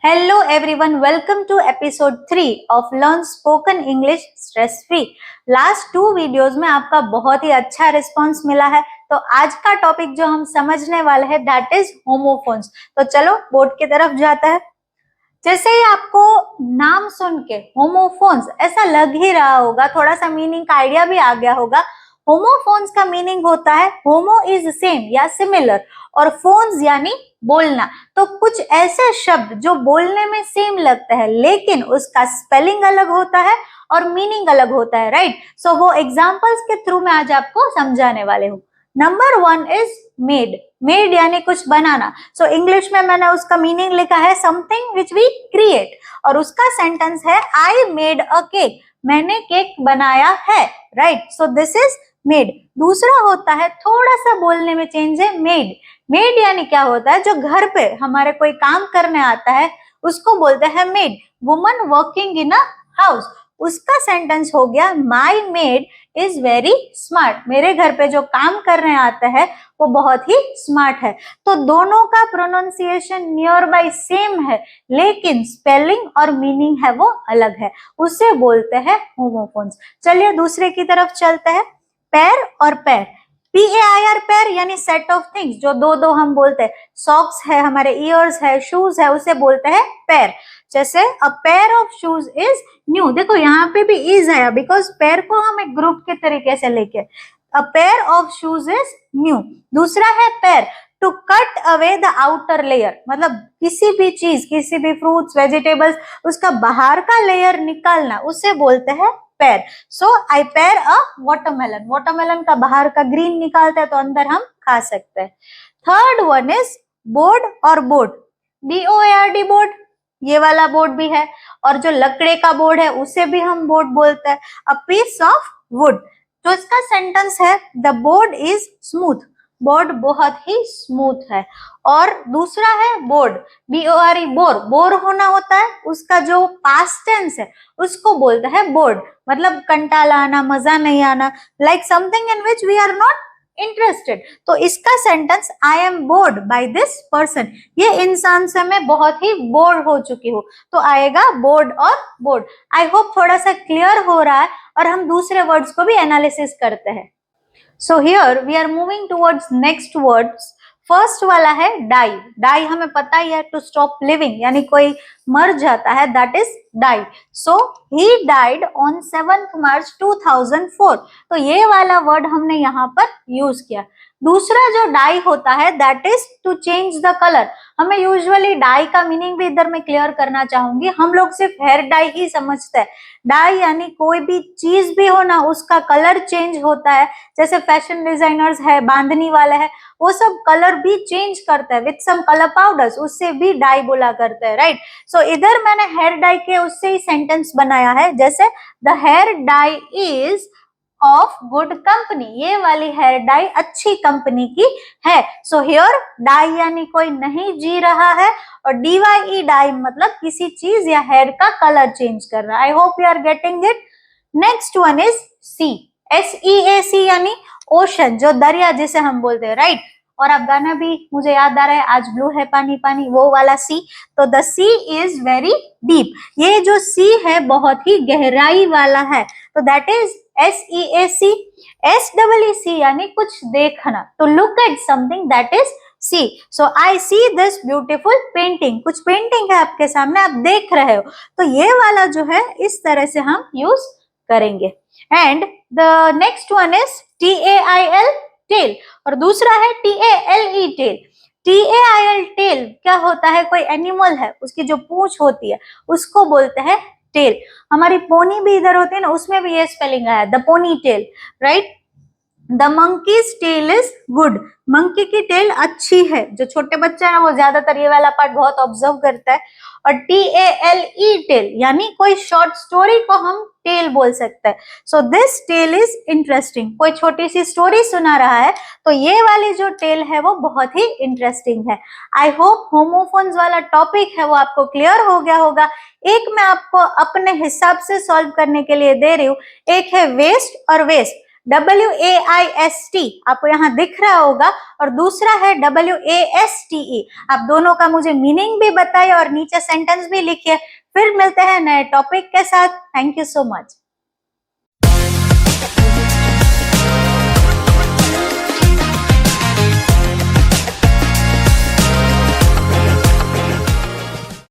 Hello everyone, welcome to episode 3 of Learn Spoken English Stress Free. Last 2 videos में आपका बहुत ही अच्छा response मिला है, तो आज का टॉपिक जो हम समझने वाले हैं दैट इज होमोफोन्स। तो चलो बोर्ड की तरफ जाता है। जैसे ही आपको नाम सुन के होमोफोन्स ऐसा लग ही रहा होगा, थोड़ा सा मीनिंग का आइडिया भी आ गया होगा। होमोफोन्स का मीनिंग होता है होमो इज सेम या सिमिलर और फोन्स यानी बोलना। तो कुछ ऐसे शब्द जो बोलने में सेम लगता है लेकिन उसका स्पेलिंग अलग होता है और मीनिंग अलग होता है, राइट। सो वो एग्जांपल्स के थ्रू मैं आज आपको समझाने वाले हूँ। Number 1 is made. मेड यानी कुछ बनाना। सो इंग्लिश में मैंने उसका मीनिंग लिखा है समथिंग विच वी क्रिएट, और उसका सेंटेंस है आई मेड अ केक। मैंने केक बनाया है, right. So this is made. दूसरा होता है, थोड़ा सा बोलने में चेंज है, मेड। मेड यानी क्या होता है, जो घर पे हमारे कोई काम करने आता है उसको बोलते हैं made. Woman working in a house, उसका सेंटेंस हो गया माई मेड इज वेरी स्मार्ट। मेरे घर पे जो काम करने आता है वो बहुत ही स्मार्ट है। तो दोनों का प्रोनाउंसिएशन नियर बाय सेम है लेकिन स्पेलिंग और मीनिंग है वो अलग है, उसे बोलते हैं होमोफोन्स। चलिए दूसरे की तरफ चलते हैं। पैर और पैर, PAIR पैर यानी सेट ऑफ थिंग्स, जो दो दो हम बोलते हैं। सॉक्स है, हमारे ईयर्स है, शूज है, उसे बोलते हैं पैर। जैसे अ pair of shoes is new. देखो यहाँ पे भी इज है बिकॉज पेयर को हम एक ग्रुप के तरीके से लेके, a pair of shoes is new. दूसरा है पैर, to cut away the outer layer, मतलब किसी भी चीज, किसी भी फ्रूट्स वेजिटेबल्स, उसका बाहर का लेयर निकालना, उसे बोलते हैं पैर। सो आई पैर अ वाटरमेलन। वाटरमेलन का बाहर का ग्रीन निकालते हैं तो अंदर हम खा सकते हैं। थर्ड वन इज बोर्ड और बोर्ड, BOARD बोर्ड, ये वाला बोर्ड भी है। और जो लकड़े का बोर्ड है उसे भी हम बोर्ड बोलते हैं। अ पीस ऑफ वुड, तो इसका सेंटेंस है the board is smooth. Board बहुत ही स्मूथ है। और दूसरा है बोर्ड, BORE बोर। बोर होना होता है, उसका जो पास्ट टेंस है उसको बोलते हैं बोर्ड, मतलब कंटाला आना, मजा नहीं आना, like something in which we are not interested. तो इसका sentence I am bored by this person, ये इंसान से मैं बहुत ही बोर हो चुकी हूँ, तो आएगा बोर्ड और बोर्ड। आई होप थोड़ा सा क्लियर हो रहा है और हम दूसरे वर्ड्स को भी एनालिसिस करते हैं। So here we are moving towards next words. First वाला है डाई। डाई हमें पता ही है, टू स्टॉप लिविंग, यानी कोई मर जाता है, that is die. So he died on 7th March 2004। तो ये वाला वर्ड हमने यहाँ पर यूज किया। दूसरा जो डाई होता है that is to change the colour. हमें यूजुअली डाई का मीनिंग भी इधर मैं क्लियर करना चाहूंगी। हम लोग सिर्फ हेयर डाई ही समझते हैं। डाई यानी कोई भी चीज भी हो ना, उसका कलर चेंज होता है। जैसे फैशन डिजाइनर्स है, बांधनी वाले है, वो सब कलर भी चेंज करते हैं विथ सम कलर पाउडर्स, उससे भी डाई बोला करते हैं, राइट। सो इधर मैंने हेयर डाई के उससे ही सेंटेंस बनाया है। जैसे the hair dye is of good company, ये वाली हेयर डाई अच्छी कंपनी की है। सो हियर डाई यानी कोई नहीं जी रहा है, और DYE डाई मतलब किसी चीज या हेयर का कलर चेंज कर रहा है। I hope you are getting it. Next one is sea. SEAC यानी ओशन, जो दरिया जिसे हम बोलते हैं, राइट। और अब गाना भी मुझे याद आ रहा है, आज ब्लू है पानी पानी, वो वाला सी। तो the sea is very deep, ये जो सी है बहुत ही गहराई वाला है, तो दैट इज SEAC। SEEC यानी कुछ देखना, तो look at something, that is see. So I see this beautiful painting, कुछ पेंटिंग है आपके सामने, आप देख रहे हो, तो ये वाला जो है इस तरह से हम यूज करेंगे। And the next one is TAIL tail, और दूसरा है TALE टेल। TAIL टेल क्या होता है, कोई एनिमल है, उसकी जो पूंछ होती है उसको बोलते हैं टेल। हमारी पोनी भी इधर होती है ना, उसमें भी ये स्पेलिंग आया, the pony tail, right. The monkey's tail is good, monkey की टेल अच्छी है। जो छोटे बच्चे हैं वो ज्यादातर ये वाला पार्ट बहुत ऑब्जर्व करता है। और TALE टेल यानी कोई शॉर्ट स्टोरी को हम टेल बोल सकते हैं। So this tail is interesting, कोई छोटी सी स्टोरी सुना रहा है, तो ये वाली जो टेल है वो बहुत ही इंटरेस्टिंग है। आई होप होमोफोन्स वाला टॉपिक है वो आपको क्लियर हो गया होगा। एक मैं आपको अपने हिसाब से सॉल्व करने के लिए दे रही हूँ, एक है वेस्ट और वेस्ट। WAIST आपको यहाँ दिख रहा होगा, और दूसरा है WASTE। आप दोनों का मुझे मीनिंग भी बताइए और नीचे सेंटेंस भी लिखिए। फिर मिलते हैं नए टॉपिक के साथ। Thank you so much.